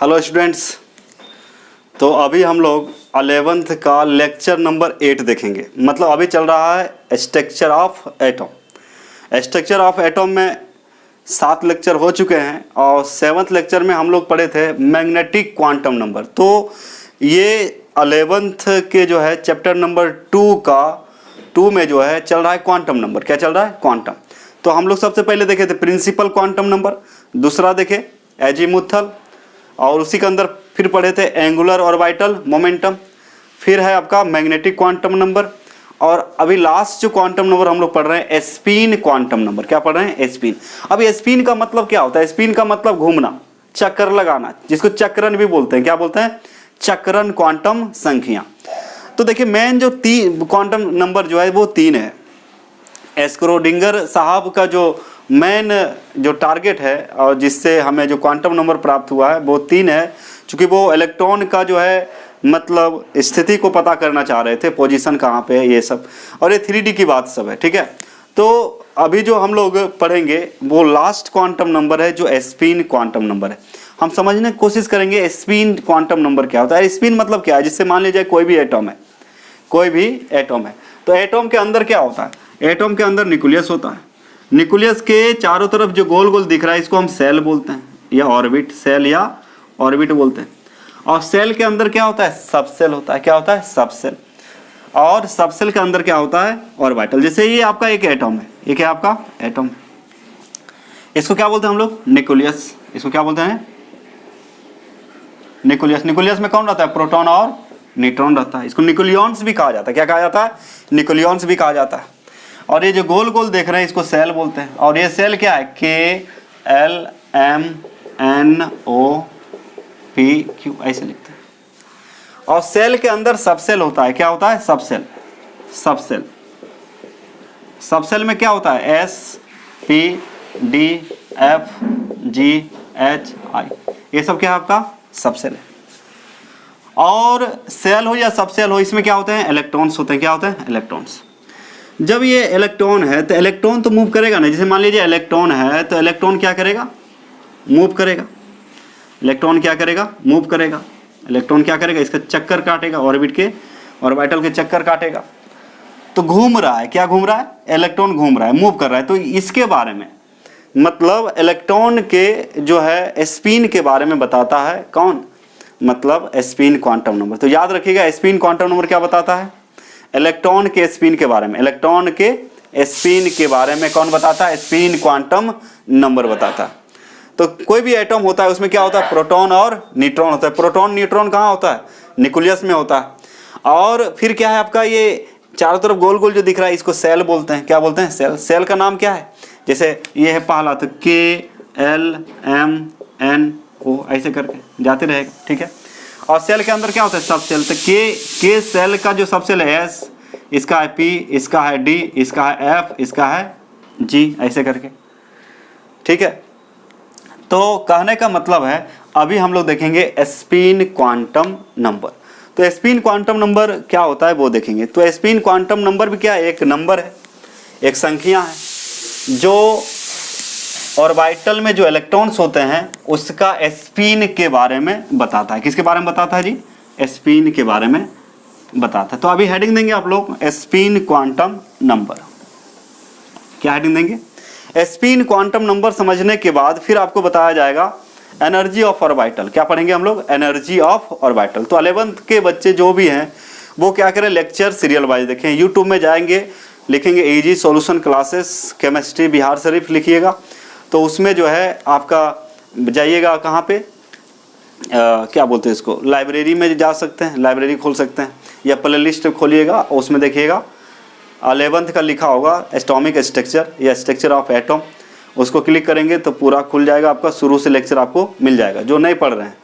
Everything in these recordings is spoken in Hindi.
Hello students. तो अभी हम लोग 11th का लेक्चर नंबर 8 देखेंगे। मतलब अभी चल रहा है structure of atom. Structure of atom में 7 लेक्चर हो चुके हैं और 7th लेक्चर में हम लोग पढ़े थे मैग्नेटिक क्वांटम नंबर। तो ये 11th के जो है चैप्टर नंबर 2 में जो है चल रहा है क्वांटम नंबर। क्या चल रहा है? क्वांटम। तो हम लोग सबसे पहले देखे थे प्रिंसिपल क्वांटम नंबर, दूसरा देखे एजीमुथल, और उसी के अंदर फिर पढ़े थे एंगुलर ऑर्बिटल मोमेंटम, फिर है आपका मैग्नेटिक क्वांटम नंबर, और अभी लास्ट जो क्वांटम नंबर हम लोग पढ़ रहे हैं स्पिन क्वांटम नंबर। क्या पढ़ रहे हैं? स्पिन। अब स्पिन का मतलब क्या होता है? स्पिन का मतलब घूमना, चक्कर लगाना, जिसको चक्रण भी बोलते हैं। क्या बोलते हैं? चक्रण क्वांटम संख्या। तो देखिए मेन जो क्वांटम नंबर जो है वो 3 है। स्क्रोडिंगर साहब का जो मेन जो टारगेट है और जिससे हमें जो क्वांटम नंबर प्राप्त हुआ है वो 3 है, क्योंकि वो इलेक्ट्रॉन का जो है मतलब स्थिति को पता करना चाह रहे थे, पोजीशन कहाँ पे है ये सब, और ये 3D की बात सब है। ठीक है। तो अभी जो हम लोग पढ़ेंगे वो लास्ट क्वांटम नंबर है जो स्पिन क्वांटम नंबर है। हम समझने की कोशिश करेंगे स्पिन क्वांटम नंबर क्या होता है। स्पिन मतलब क्या है? जिससे मान लीजिए कोई भी एटम है, कोई भी एटम है, तो एटम के अंदर क्या होता है? एटम के अंदर न्यूक्लियस होता है। न्यूक्लियस के चारों तरफ जो गोल गोल दिख रहा है इसको हम सेल बोलते हैं, या ऑर्बिट, सेल या ऑर्बिट बोलते हैं। और सेल के अंदर क्या होता है? सबसेल होता है। क्या होता है? सबसेल। और सबसेल के अंदर क्या होता है? ऑर्बिटल। जैसे ये आपका एक एटम है, ये क्या आपका एटम, इसको क्या बोलते हैं हम लोग? न्यूक्लियस। इसको क्या बोलते हैं? न्यूक्लियस। न्यूक्लियस में कौन रहता है? प्रोटॉन और न्यूट्रॉन रहता है। इसको न्यूक्लियॉन्स भी कहा जाता है। क्या कहा जाता है? न्यूक्लियॉन्स भी कहा जाता है। और ये जो गोल गोल देख रहे हैं इसको सेल बोलते हैं। और ये सेल क्या है? KLMNOP ऐसे लिखते हैं। और सेल के अंदर सबसेल होता है। क्या होता है? सबसेल। सबसेल। सबसेल में क्या होता है? SPDFGHI, ये सब क्या है? आपका सबसेल है। और सेल हो या सबसेल हो, इसमें क्या होते हैं? इलेक्ट्रॉन्स होते हैं। क्या होते हैं? इलेक्ट्रॉन्स। जब ये इलेक्ट्रॉन है तो इलेक्ट्रॉन तो मूव करेगा ना। जैसे मान लीजिए इलेक्ट्रॉन है तो इलेक्ट्रॉन क्या करेगा? मूव करेगा। इलेक्ट्रॉन क्या करेगा? मूव करेगा। इलेक्ट्रॉन क्या करेगा? इसका चक्कर काटेगा, ऑर्बिट के, ऑर्बिटल के चक्कर काटेगा। तो घूम रहा है। क्या घूम रहा है? इलेक्ट्रॉन घूम रहा है, मूव कर रहा है। तो इसके बारे में मतलब इलेक्ट्रॉन के जो है स्पिन के बारे में बताता है कौन? मतलब स्पिन क्वांटम नंबर। तो याद रखिएगा स्पिन क्वांटम नंबर क्या बताता है? इलेक्ट्रॉन के स्पिन के बारे में। इलेक्ट्रॉन के स्पिन के बारे में कौन बताता है? स्पिन क्वांटम नंबर बताता है। तो कोई भी एटम होता है उसमें क्या होता है? प्रोटॉन और न्यूट्रॉन होता है। प्रोटॉन न्यूट्रॉन कहाँ होता है? न्यूक्लियस में होता है। और फिर क्या है आपका ये चारों तरफ गोल गोल जो दिख रहा है इसको सेल बोलते हैं। क्या बोलते हैं? सेल। सेल का नाम क्या है? जैसे ये है पहला, तो KLMNO ऐसे करके जाते रहेगा। ठीक है। और सेल के अंदर क्या होता है? सब सेल। तो के सेल का जो सब सेल है S, इसका है P, इसका है D, इसका है F, इसका है G, ऐसे करके। ठीक है। तो कहने का मतलब है अभी हम लोग देखेंगे स्पिन क्वांटम नंबर। तो स्पिन क्वांटम नंबर क्या होता है वो देखेंगे। तो स्पिन क्वांटम नंबर भी क्या है? एक नंबर है, एक संख्या है जो ऑर्बिटल में जो इलेक्ट्रॉन्स होते हैं उसका स्पिन के बारे में बताता है। किसके बारे में बताता है जी? स्पिन के बारे में बताता है। तो अभी हेडिंग देंगे आप लोग स्पिन क्वांटम नंबर। क्या हेडिंग देंगे? स्पिन क्वांटम नंबर समझने के बाद फिर आपको बताया जाएगा एनर्जी ऑफ ऑर्बिटल। क्या पढ़ेंगे हम लोग? Energy of orbital. तो 11th के बच्चे जो भी हैं वो क्या करें? लेक्चर सीरियल वाइज देखें। यूट्यूब में जाएंगे, लिखेंगे easy solution classes chemistry Bihar Sharif लिखिएगा, तो उसमें जो है आपका जाइएगा कहाँ पे क्या बोलते हैं इसको, लाइब्रेरी में जा सकते हैं, लाइब्रेरी खोल सकते हैं, या प्ले लिस्ट खोलिएगा और उसमें देखिएगा 11th का लिखा होगा एटॉमिक स्ट्रक्चर या स्ट्रक्चर ऑफ एटम। उसको क्लिक करेंगे तो पूरा खुल जाएगा आपका, शुरू से लेक्चर आपको मिल जाएगा। जो नहीं पढ़ रहे हैं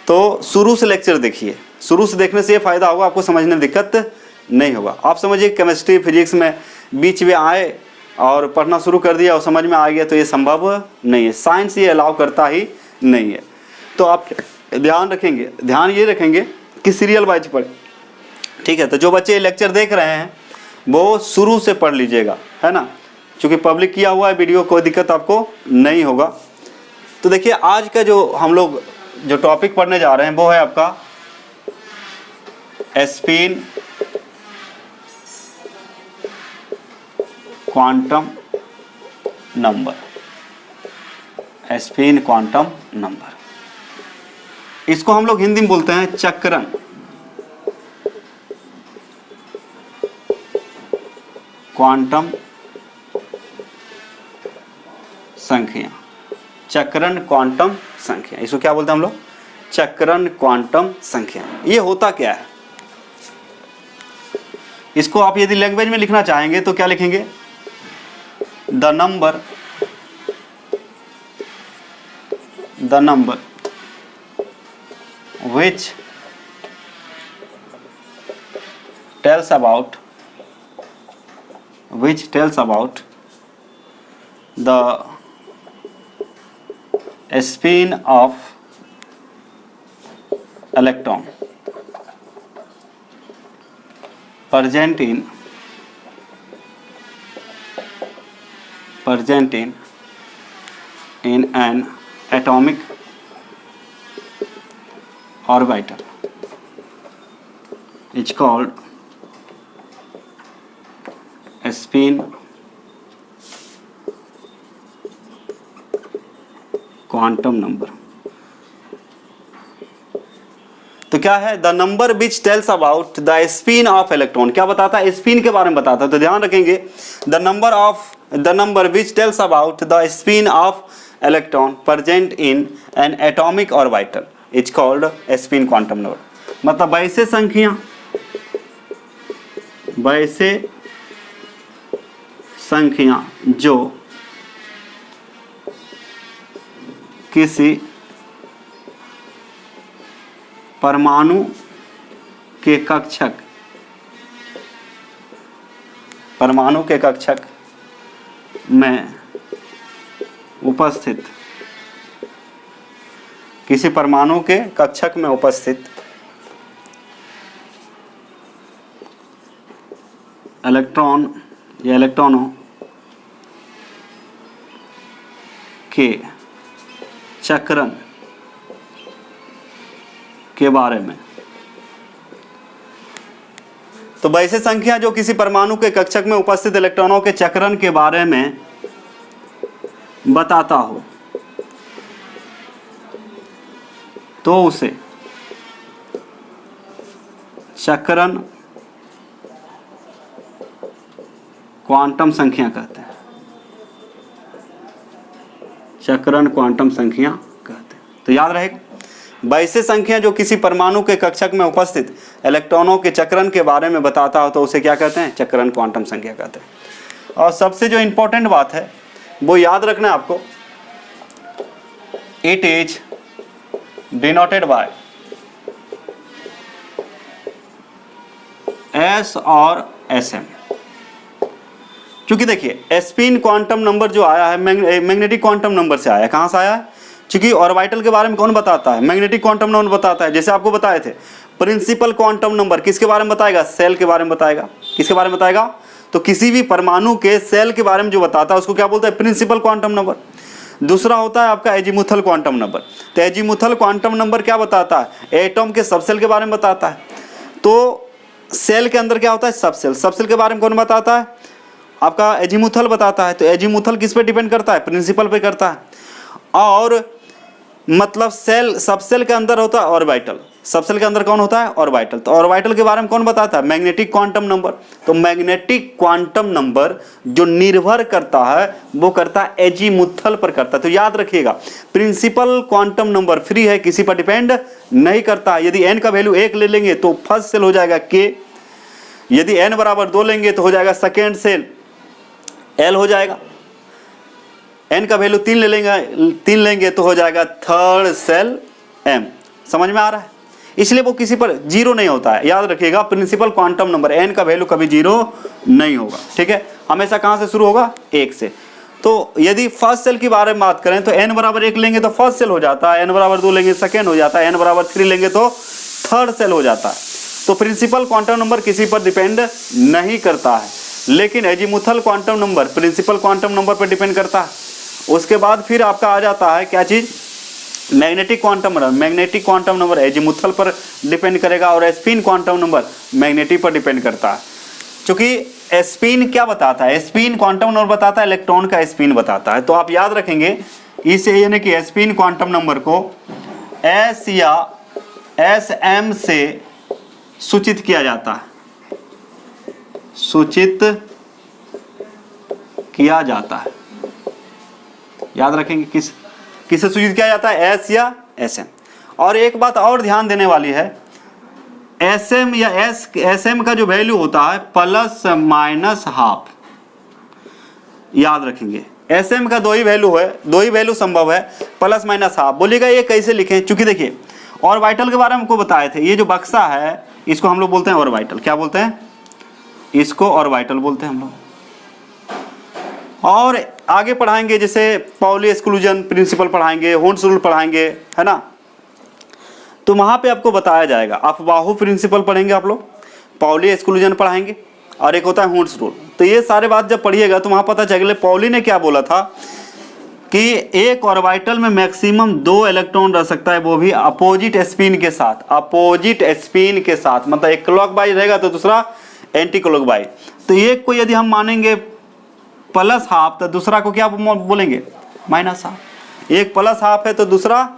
तो शुरू से लेक्चर देखिए। शुरू से देखने से ये फ़ायदा होगा, आपको समझने में दिक्कत नहीं होगा। आप समझिए केमिस्ट्री फिजिक्स में बीच में आए और पढ़ना शुरू कर दिया और समझ में आ गया तो ये संभव नहीं है। साइंस ये अलाउ करता ही नहीं है। तो आप ध्यान ये रखेंगे कि सीरियल वाइज पढ़े। ठीक है। तो जो बच्चे लेक्चर देख रहे हैं वो शुरू से पढ़ लीजिएगा, है ना, क्योंकि पब्लिक किया हुआ है वीडियो, कोई दिक्कत आपको नहीं होगा। तो देखिए आज का जो हम लोग जो टॉपिक पढ़ने जा रहे हैं वो है आपका spin quantum number, spin quantum number. इसको हम लोग हिंदी में बोलते हैं चक्रण क्वांटम संख्या, चक्रण क्वांटम संख्या, इसको क्या बोलते हैं हम लोग? चक्रण क्वांटम संख्या। ये होता क्या है? इसको आप यदि लैंग्वेज में लिखना चाहेंगे तो क्या लिखेंगे? The number which tells about the spin of electron present in an atomic orbital is called spin quantum number. तो क्या है? The number which tells about the spin off electron. क्या बताता है? स्पिन के बारे में बताता है। तो ध्यान रखेंगे, the number which tells about the spin off electron present in an atomic orbital is called spin quantum number. मतलब वैसे संख्या जो किसी परमाणु के कक्षक में उपस्थित, किसी परमाणु के कक्षक में उपस्थित इलेक्ट्रॉन या इलेक्ट्रॉनों के चक्रण के बारे में। तो वैसे संख्या जो किसी परमाणु के कक्षक में उपस्थित इलेक्ट्रॉनों के चक्रण के बारे में बताता हो तो उसे चक्रण क्वांटम संख्या कहते हैं। चक्रण क्वांटम संख्या कहते हैं। तो याद रहे, वैसे संख्या जो किसी परमाणु के कक्षक में उपस्थित इलेक्ट्रॉनों के चक्रण के बारे में बताता हो तो उसे क्या कहते हैं? चक्रण क्वांटम संख्या कहते हैं। और सबसे जो इंपॉर्टेंट बात है वो याद रखना है आपको, it is denoted by S और एस एम। क्योंकि देखिए स्पिन क्वांटम नंबर जो आया है मैग्नेटिक क्वांटम नंबर से आया है। कहाँ से आया है? क्योंकि ऑर्बिटल के बारे में कौन बताता है? मैग्नेटिक क्वांटम नंबर बताता है। जैसे आपको बताए थे प्रिंसिपल क्वांटम नंबर किसके बारे में बताएगा? सेल के बारे में बताएगा। किसके बारे में बताएगा? तो किसी भी परमाणु के सेल के बारे में जो बताता है उसको क्या बोलते हैं? Principal quantum number. दूसरा होता है आपका एजीमुथल क्वांटम नंबर। तो एजीमुथल क्वांटम नंबर क्या बताता है? एटम के सबसेल के बारे में बताता है। तो सेल के अंदर क्या होता है? सबसेल। सबसेल के बारे में कौन बताता है? आपका एजीमुथल बताता है। तो एजीमुथल किस पे डिपेंड करता है? प्रिंसिपल पे करता है। और मतलब सेल, सबसेल के अंदर होता है ऑर्बिटल। सबसेल के अंदर कौन होता है? ऑर्बिटल। तो ऑर्बिटल के बारे में कौन बताता है? Magnetic quantum number. तो मैग्नेटिक क्वांटम नंबर जो निर्भर करता है वो करता है एजीमुथल पर करता है। तो याद रखिएगा, प्रिंसिपल क्वांटम नंबर फ्री है, किसी पर डिपेंड नहीं करता। यदि n का वैल्यू 1 ले लेंगे तो फर्स्ट सेल हो जाएगा k, यदि n बराबर 2 लेंगे तो हो जाएगा सेकेंड सेल L हो जाएगा, n का वैल्यू 3 लेंगे तो हो जाएगा थर्ड सेल M। समझ में आ रहा है? इसलिए वो किसी पर जीरो नहीं होता है। याद रखिएगा, प्रिंसिपल क्वांटम नंबर n का वैल्यू कभी जीरो नहीं होगा। ठीक है, हमेशा कहाँ से शुरू होगा? 1 से। तो यदि फर्स्ट सेल की बारे में बात करें तो n बराबर 1 लेंगे तो फर्स्ट सेल हो जाता है, n बराबर 2 लेंगे सेकेंड हो जाता है, n बराबर 3 लेंगे तो थर्ड सेल हो जाता है। तो प्रिंसिपल क्वांटम नंबर किसी पर डिपेंड नहीं करता है, लेकिन azimuthal quantum number principal quantum number पर डिपेंड करता है। उसके बाद फिर आपका आ जाता है क्या चीज़? मैग्नेटिक क्वांटम नंबर एजीमुथल पर डिपेंड करेगा और स्पिन क्वांटम नंबर मैग्नेटिक पर डिपेंड करता है। क्योंकि स्पिन क्या बताता है, स्पिन क्वांटम नंबर बताता है, इलेक्ट्रॉन का स्पिन बताता है। तो आप याद रखेंगे इसे, यानी कि स्पिन क्वांटम नंबर को एस या एस एम से सूचित किया जाता है, सूचित किया जाता है। याद रखेंगे किसे सूचित किया जाता है, एस या एस एम। और एक बात और ध्यान देने वाली है, एस एम या एस एम का जो वैल्यू होता है प्लस माइनस हाफ। याद रखेंगे एस एम का दो ही वैल्यू संभव है, प्लस माइनस हाफ। बोलिएगा ये कैसे लिखें, चूंकि देखिए ऑर्बिटल के बारे में हमको बताए थे, ये जो बक्सा है इसको हम लोग बोलते हैं ऑर्बिटल। क्या बोलते हैं, इसको ऑर्बिटल बोलते हैं हम लोग। और आगे पढ़ाएंगे जैसे पाउली एक्सक्लूजन प्रिंसिपल पढ़ाएंगे, होर्न्स रूल पढ़ाएंगे, है ना। तो वहां पे आपको बताया जाएगा, अफवाहु प्रिंसिपल पढ़ेंगे आप लोग, पाउली एक्सक्लूजन पढ़ाएंगे, और एक होता है होर्न्स रूल। तो ये सारे बात जब पढ़िएगा तो वहां पता चले पाउली ने क्या बोला था कि एक ऑर्बिटल में मैक्सिमम 2 इलेक्ट्रॉन रह सकता है, वो भी अपोजिट स्पिन के साथ। अपोजिट स्पिन के साथ मतलब एक क्लॉकवाइज रहेगा तो दूसरा एंटी क्लॉकवाइज। तो एक को यदि हम मानेंगे प्लस हाफ तो दूसरा को क्या बोलेंगे, माइनस हाफ। एक प्लस हाफ है तो दूसरा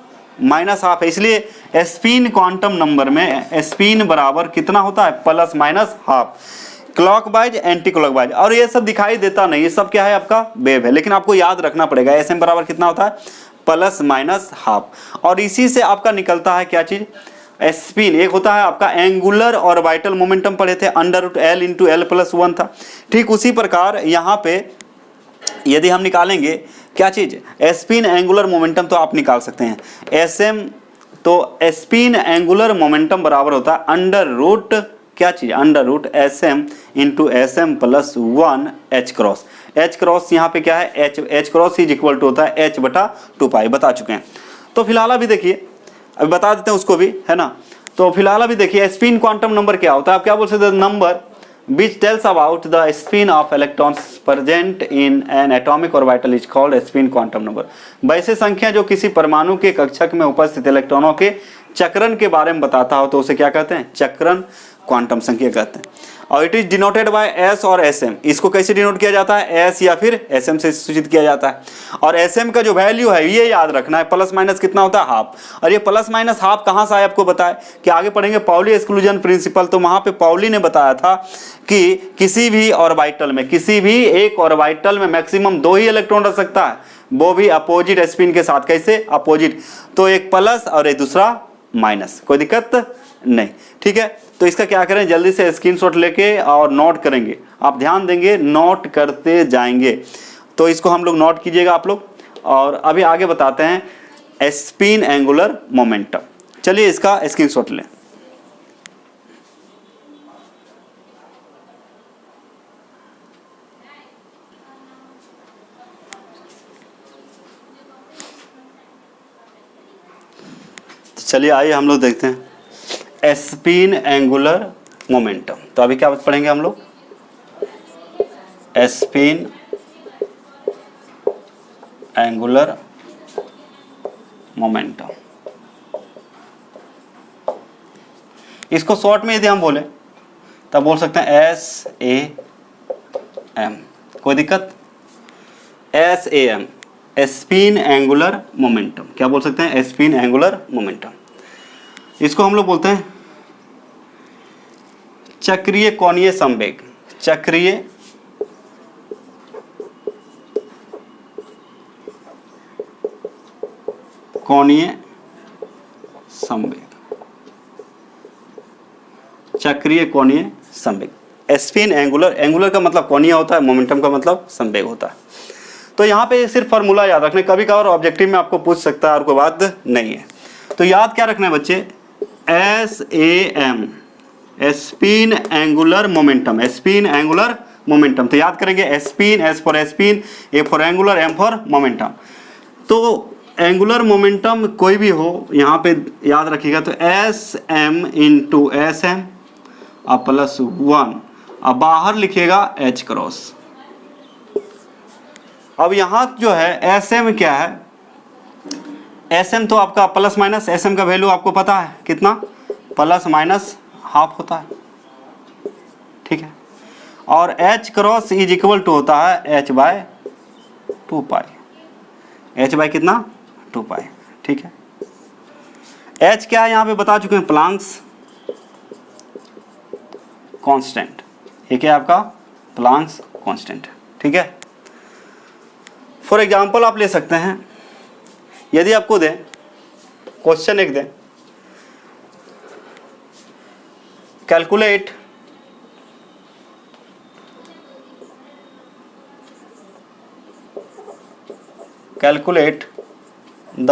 माइनस हाफ है। इसलिए स्पिन क्वांटम नंबर में स्पिन बराबर कितना होता है, plus minus half, clockwise anti clockwise. और ये सब दिखाई देता नहीं, ये सब क्या है, आपका वेव है, लेकिन आपको याद रखना पड़ेगा एस एम बराबर कितना होता है, प्लस माइनस हाफ। और इसी से आपका निकलता है क्या चीज, स्पिन। एक होता है आपका एंगुलर ऑर्बिटल मोमेंटम पढ़े थे, √L × L+1 था। ठीक उसी प्रकार यहाँ पे यदि हम निकालेंगे क्या चीज, स्पिन एंगुलर मोमेंटम, तो आप निकाल सकते हैं एस एम। तो स्पिन एंगुलर मोमेंटम बराबर होता है √ क्या चीज, √SM × SM+1 H×। H× यहाँ पे क्या है, H× इज इक्वल टू होता है H/2π, बता चुके हैं। तो फिलहाल अभी देखिए, अभी बता देते हैं उसको भी, है ना। तो फिलहाल अभी देखिए स्पिन क्वांटम नंबर क्या होता है, आप क्या बोल सकते हैं, number which tells about the spin of electrons present in an atomic orbital is called spin quantum number। वैसे संख्या जो किसी परमाणु के कक्षक में उपस्थित इलेक्ट्रॉनों के चक्रण के बारे में बताता हो तो उसे क्या कहते हैं, चक्रण क्वांटम संख्या कहते हैं। और it is denoted by S और एस एम। इसको कैसे डिनोट किया जाता है, एस या फिर एस एम से सूचित किया जाता है। और एस एम का जो वैल्यू है ये याद रखना है, प्लस माइनस कितना होता है, हाफ। और ये प्लस माइनस हाफ कहाँ से आया आपको बताए कि आगे पढ़ेंगे पाउली एक्सक्लूजन प्रिंसिपल। तो वहां पे पाउली ने बताया था कि किसी भी ऑर्बिटल में, किसी भी एक ऑर्बिटल में मैक्सिमम 2 ही इलेक्ट्रॉन रह सकता है, वो भी अपोजिट स्पिन के साथ। कैसे, अपोजिट, तो एक प्लस और एक दूसरा माइनस, कोई दिक्कत नहीं, ठीक है। तो इसका क्या करें, जल्दी से स्क्रीनशॉट लेके और नोट करेंगे, आप ध्यान देंगे, नोट करते जाएंगे। तो इसको हम लोग नोट कीजिएगा आप लोग। और अभी आगे बताते हैं स्पिन एंगुलर मोमेंटम। चलिए इसका स्क्रीनशॉट लें। चलिए आइए हम लोग देखते हैं स्पिन एंगुलर मोमेंटम। तो अभी क्या पढ़ेंगे हम लोग, स्पिन एंगुलर मोमेंटम। इसको शॉर्ट में यदि हम बोले तब बोल सकते हैं SAM, कोई दिक्कत, SAM, स्पिन एंगुलर मोमेंटम। क्या बोल सकते हैं, स्पिन एंगुलर मोमेंटम। इसको हम लोग बोलते हैं चक्रीय कोणीय संवेग। चक्रीय कोणीय संवेग, चक्रीय कोणीय संवेग। स्पिन एंगुलर, एंगुलर का मतलब कोणीय होता है, मोमेंटम का मतलब संवेग होता है। तो यहाँ पे सिर्फ फार्मूला याद रखने, कभी कभार ऑब्जेक्टिव में आपको पूछ सकता है और कोई बात नहीं है। तो याद क्या रखना है बच्चे, SAM, spin angular momentum, spin angular momentum. तो याद करेंगे spin, S for spin, A for angular, M for momentum. तो एंगुलर मोमेंटम कोई भी हो यहाँ पे याद रखिएगा, तो SM × SM और +1, अब बाहर लिखिएगा H×। अब यहाँ जो है SM क्या है, Sm तो आपका प्लस माइनस, Sm का वैल्यू आपको पता है कितना, प्लस माइनस हाफ होता है, ठीक है। और H cross is equal to होता है H by 2 pi, H by कितना 2 पाई, ठीक है। H क्या है यहाँ पे बता चुके हैं, प्लांक्स कांस्टेंट, ये क्या है आपका प्लांक्स कांस्टेंट, ठीक है। फॉर एग्जांपल आप ले सकते हैं, यदि आपको दें क्वेश्चन एक दें, calculate the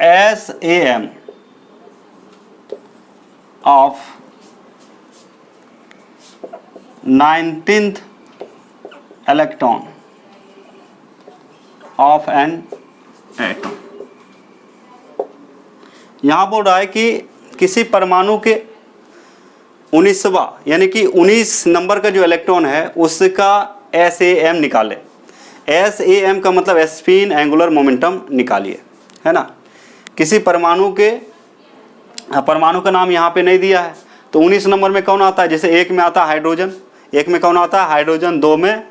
SAM of 19th electron of an atom. यहाँ बोल रहा है कि किसी परमाणु के 19वां यानी कि 19 नंबर का जो इलेक्ट्रॉन है उसका SAM निकाले। SAM का मतलब स्पिन एंगुलर मोमेंटम निकालिए, है ना। किसी परमाणु का नाम यहाँ पे नहीं दिया है, तो 19 नंबर में कौन आता है, जैसे 1 में आता है हाइड्रोजन, 1 में कौन आता है हाइड्रोजन, 2 में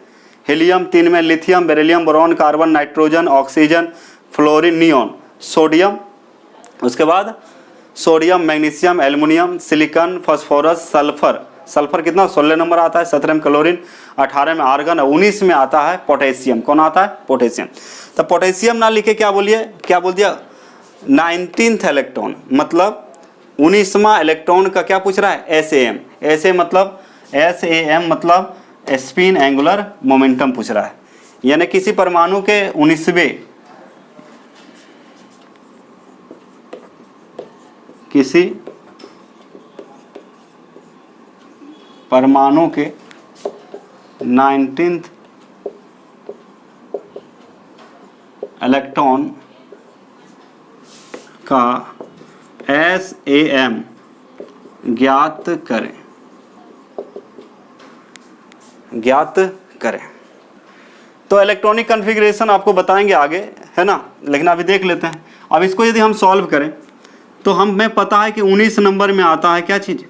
हीलियम, 3 में lithium, beryllium, boron, carbon, nitrogen, oxygen, fluorine, neon, sodium, उसके बाद sodium, magnesium, aluminium, silicon, phosphorus, sulphur. Sulphur कितना 16 नंबर आता है, 17 में क्लोरीन, 18 में आर्गन, 19 में आता है पोटेशियम। कौन आता है, पोटेशियम। तो पोटेशियम ना लिखे क्या बोलिए, क्या बोल दिया 19th इलेक्ट्रॉन, मतलब 19वां इलेक्ट्रॉन का क्या पूछ रहा है SAM। SAM मतलब स्पिन एंगुलर मोमेंटम पूछ रहा है, यानी किसी परमाणु के 19वें किसी परमाणु के 19th इलेक्ट्रॉन का SAM ज्ञात करें। तो इलेक्ट्रॉनिक कॉन्फ़िगरेशन आपको बताएंगे आगे, है ना, लेकिन अभी देख लेते हैं। अब इसको यदि हम सॉल्व करें तो हमें पता है कि 19 नंबर में आता है क्या चीज़,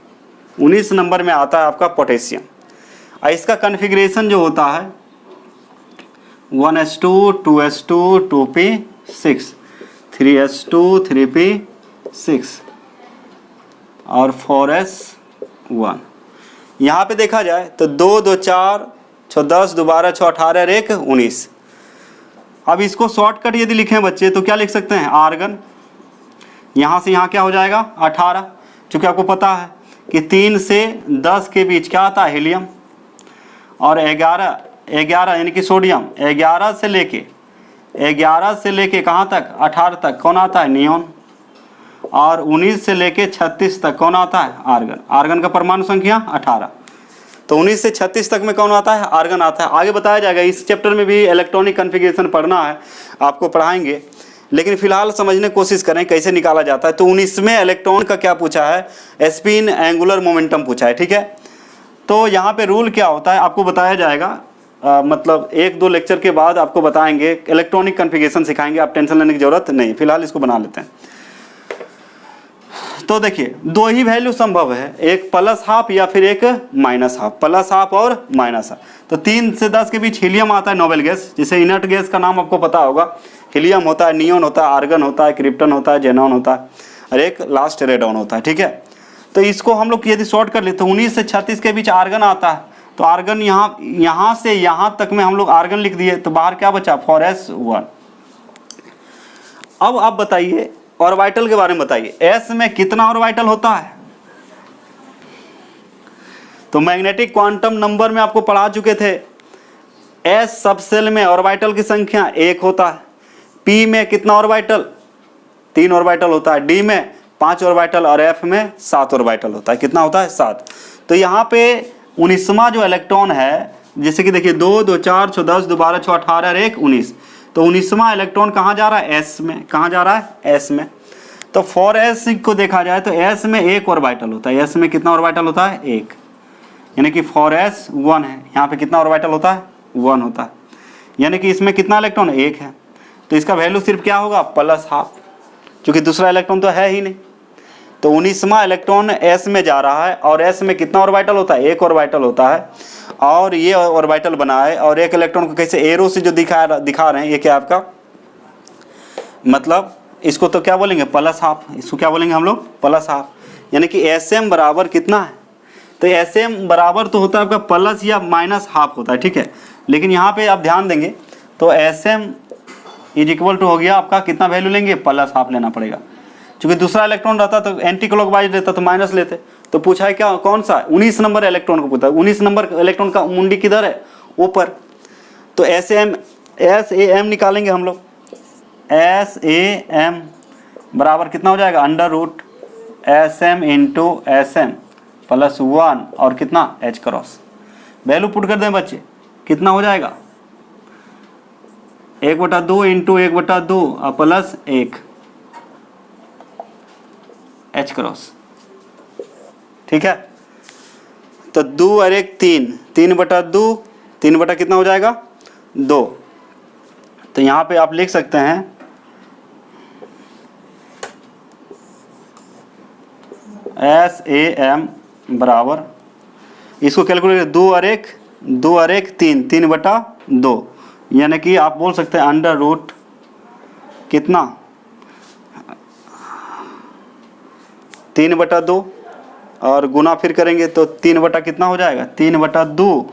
19 नंबर में आता है आपका पोटेशियम। और इसका कॉन्फ़िगरेशन जो होता है 1s2 2s2 2p6 3s2 3p6 और 4s1। यहाँ पे देखा जाए तो 2 2 4 6 10 दोबारा 6 18 और 1 19। अब इसको शॉर्टकट यदि लिखें बच्चे तो क्या लिख सकते हैं, आर्गन, यहाँ से यहाँ क्या हो जाएगा 18, चूँकि आपको पता है कि 3 से 10 के बीच क्या आता है हीलियम, और 11 यानी कि सोडियम, 11 से लेके कहाँ तक 18 तक कौन आता है नियॉन, और 19 से लेके 36 तक कौन आता है आर्गन। आर्गन का परमाणु संख्या 18, तो 19 से 36 तक में कौन आता है आर्गन आता है। आगे बताया जाएगा, इस चैप्टर में भी इलेक्ट्रॉनिक कॉन्फ़िगरेशन पढ़ना है, आपको पढ़ाएंगे, लेकिन फिलहाल समझने की कोशिश करें कैसे निकाला जाता है। तो 19वें इलेक्ट्रॉन का क्या पूछा है, स्पिन एंगुलर मोमेंटम पूछा है, ठीक है। तो यहाँ पे रूल क्या होता है आपको बताया जाएगा, मतलब 1-2 लेक्चर के बाद आपको बताएंगे, इलेक्ट्रॉनिक कॉन्फ़िगरेशन सिखाएंगे, आप टेंशन लेने की जरूरत नहीं, फिलहाल इसको बना लेते हैं। तो देखिए 2 ही वैल्यू संभव है, एक प्लस हाफ या फिर एक माइनस हाफ, प्लस हाफ और माइनस हाफ। तो 3 से 10 के बीच हीलियम आता है नोबेल गैस, जिसे इनर्ट गैस का नाम आपको पता होगा, हीलियम होता है, नियॉन होता है, आर्गन होता है, क्रिप्टन होता है, जेनॉन होता है, और एक लास्ट रेडॉन होता है, ठीक है। तो इसको हम लोग यदि शॉर्ट कर ले तो 19 से 36 के बीच आर्गन आता है, तो आर्गन यहाँ से यहाँ तक में हम लोग आर्गन लिख दिए, तो बाहर क्या बचा 4s1। अब आप बताइए ऑर्बिटल के बारे में बताइए, s में कितना ऑर्बिटल होता है। तो मैग्नेटिक क्वांटम नंबर में आपको पढ़ा चुके थे, s सबसेल में ऑर्बिटल की संख्या 1 होता है, p में कितना ऑर्बिटल 3 ऑर्बिटल होता है, d में 5 ऑर्बिटल और f में 7 ऑर्बिटल होता है। कितना होता है 7। तो यहाँ पे 19वां जो इलेक्ट्रॉन है, जैसे कि देखिए 2 2 4 6 10 दोबारा 6 18 और 1 19, तो 19वां इलेक्ट्रॉन कहाँ जा रहा है s में, कहाँ जा रहा है s में। तो 4s को देखा जाए तो s में 1 ऑर्बिटल होता है, s में कितना ऑर्बिटल होता है 1, यानी कि 4s1 है। यहाँ पे कितना ऑर्बिटल होता है 1 होता है, यानी कि इसमें कितना इलेक्ट्रॉन 1 है। तो इसका वैल्यू सिर्फ क्या होगा, प्लस हाफ, क्योंकि दूसरा इलेक्ट्रॉन तो है ही नहीं। तो 19वां इलेक्ट्रॉन s में जा रहा है, और s में कितना ऑर्बिटल होता है, एक ऑर्बिटल होता है, और ये ऑर्बिटल बना है, और एक इलेक्ट्रॉन को कैसे एरो से जो दिखा रहे हैं, ये क्या आपका मतलब इसको तो क्या बोलेंगे, प्लस हाफ, इसको क्या बोलेंगे हम लोग, प्लस हाफ। यानी कि Sm बराबर कितना है, तो Sm बराबर तो होता है आपका प्लस या माइनस हाफ होता है, ठीक है। लेकिन यहाँ पे आप ध्यान देंगे तो Sm इज इक्वल टू हो गया आपका कितना वैल्यू लेंगे, प्लस हाफ लेना पड़ेगा, क्योंकि दूसरा इलेक्ट्रॉन रहता तो एंटी क्लॉकवाइज रहता तो माइनस लेते। तो पूछा है क्या, कौन सा, 19 नंबर इलेक्ट्रॉन को पूछा है, 19 नंबर इलेक्ट्रॉन का मुंडी किधर है, ऊपर। तो Sam निकालेंगे हम लोग, Sam बराबर कितना हो जाएगा, under root Sm into Sm plus 1 और कितना H क्रॉस। वैल्यू पुट कर दें बच्चे, कितना हो जाएगा, 1/2 इंटू 1/2 प्लस 1 H क्रॉस, ठीक है। तो 2 और 1 3, 3/2, 3 बटा कितना हो जाएगा 2। तो यहाँ पे आप लिख सकते हैं Sam बराबर, इसको कैलकुलेट 2 और 1 3, 3/2, यानी कि आप बोल सकते हैं अंडर रूट कितना 3/2, और गुना फिर करेंगे तो 3 बटा कितना हो जाएगा, 3/2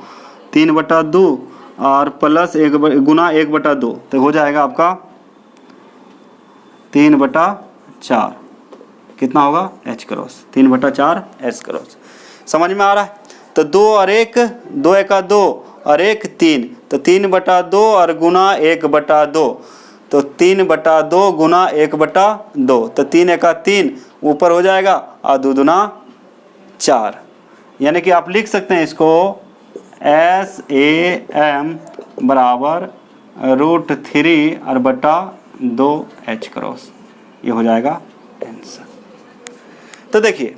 और प्लस 1 गुना 1/2, तो हो जाएगा आपका 3/4, कितना होगा H क्रॉस, 3/4 H क्रॉस। समझ में आ रहा है। तो 2 और 1, 2 1 2 और 1 3, तो 3/2 और गुना 1/2, तो 3/2 गुना 1/2, तो 3 1 3 ऊपर हो जाएगा और 2 दूना 4। यानी कि आप लिख सकते हैं इसको Sam बराबर √3 और बटा 2 H क्रॉस, ये हो जाएगा आंसर। तो देखिए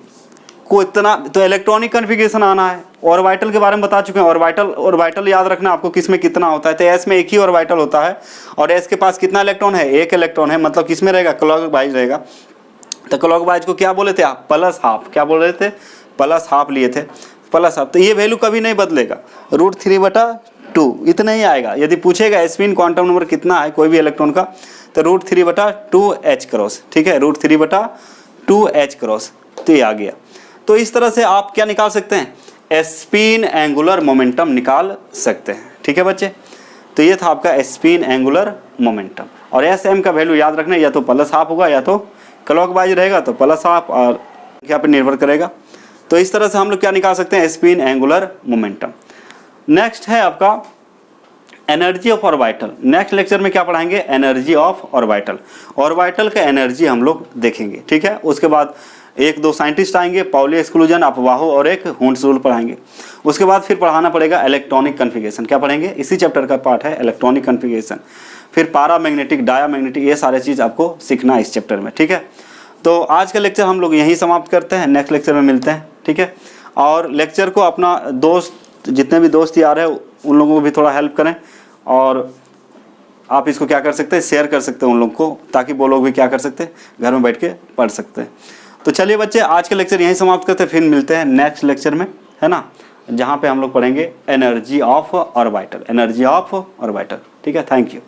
को इतना, तो इलेक्ट्रॉनिक कॉन्फ़िगरेशन आना है। ऑर्बिटल के बारे में बता चुके हैं, ऑर्बिटल याद रखना आपको किस में कितना होता है। तो S में एक ही ऑर्बिटल होता है, और S के पास कितना इलेक्ट्रॉन है, एक इलेक्ट्रॉन है, मतलब किस में रहेगा, क्लॉकवाइज रहेगा। तो क्लॉकवाइज को क्या बोले थे आप, प्लस हाफ, क्या बोल रहे थे, प्लस हाफ लिए थे, प्लस हाफ। तो ये वैल्यू कभी नहीं बदलेगा, √3/2 इतना ही आएगा। यदि पूछेगा स्पिन क्वांटम नंबर कितना है कोई भी इलेक्ट्रॉन का, तो √3/2 H क्रॉस, ठीक है, √3/2 H क्रॉस, तो ये आ गया। तो इस तरह से आप क्या निकाल सकते हैं, स्पिन एंगुलर मोमेंटम निकाल सकते हैं, ठीक है बच्चे। तो ये था आपका स्पिन एंगुलर मोमेंटम। और Sm का वैल्यू याद रखना, या तो प्लस हाफ होगा या तो क्लॉकवाइज रहेगा, तो प्लस हाफ और क्या पे निर्भर करेगा। तो इस तरह से हम लोग क्या निकाल सकते हैं, स्पिन एंगुलर मोमेंटम। नेक्स्ट है आपका energy of orbital. Next lecture में क्या पढ़ाएंगे, एनर्जी ऑफ ऑर्बिटल। ऑर्बिटल का एनर्जी हम लोग देखेंगे, ठीक है। उसके बाद 1-2 साइंटिस्ट आएंगे, पाउली एक्सक्लूजन, अपवाहो और एक हुंड्स रूल पढ़ाएंगे। उसके बाद फिर पढ़ाना पड़ेगा इलेक्ट्रॉनिक कन्फिगरेशन। क्या पढ़ेंगे, इसी चैप्टर का पार्ट है इलेक्ट्रॉनिक कन्फिगरेशन। फिर पैरामैग्नेटिक, डायामैग्नेटिक, ये सारे चीज़ आपको सीखना है इस चैप्टर में, ठीक है। तो आज का लेक्चर हम लोग यहीं समाप्त करते हैं, नेक्स्ट लेक्चर में मिलते हैं, ठीक है। और लेक्चर को अपना दोस्त, जितने भी दोस्त यार है उन लोगों को भी थोड़ा हेल्प करें, और आप इसको क्या कर सकते हैं, शेयर कर सकते हैं उन लोगों को, ताकि वो लोग भी क्या कर सकते हैं, घर में बैठ के पढ़ सकते हैं। तो चलिए बच्चे, आज का लेक्चर यहीं समाप्त करते हैं, फिर मिलते हैं नेक्स्ट लेक्चर में, है ना, जहाँ पे हम लोग पढ़ेंगे energy of orbital, energy of orbital, ठीक है। Thank you.